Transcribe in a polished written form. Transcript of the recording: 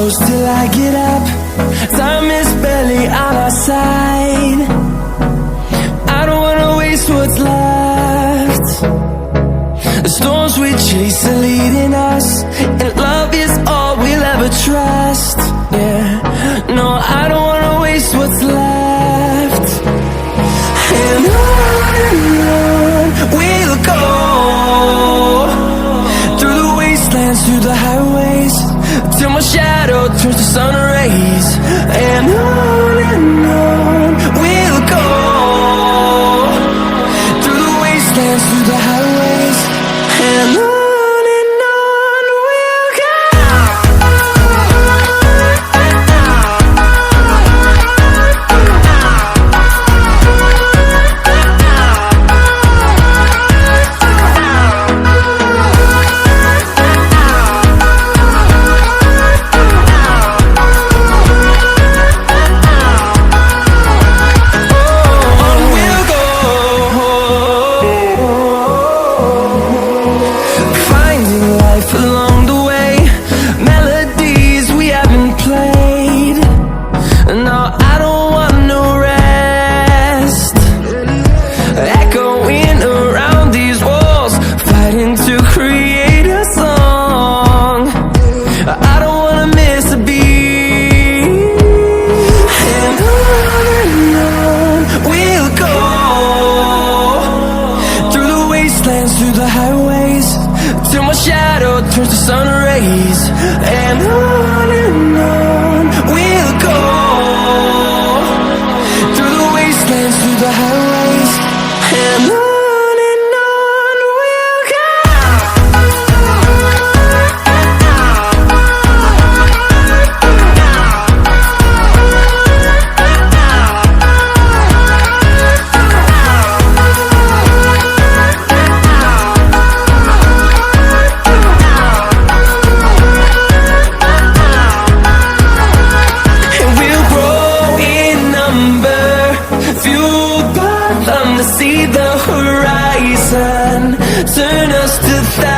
close till I get up. Time is barely on our side. I don't wanna waste what's left. The storms we chase are leading us, and love is all we'll ever trust. Yeah, no, I don't wanna waste what's left. And on we'll go, through the wastelands, through the highways, till my shadow turns to sun rays. And on we'll go, through the wastelands, through the highways, and on we'll go. Through the highways, till my shadow turns to sun rays. And on we'll go, through the wastelands, through the highways, and on we'll go. See the horizon, turn us to thousands.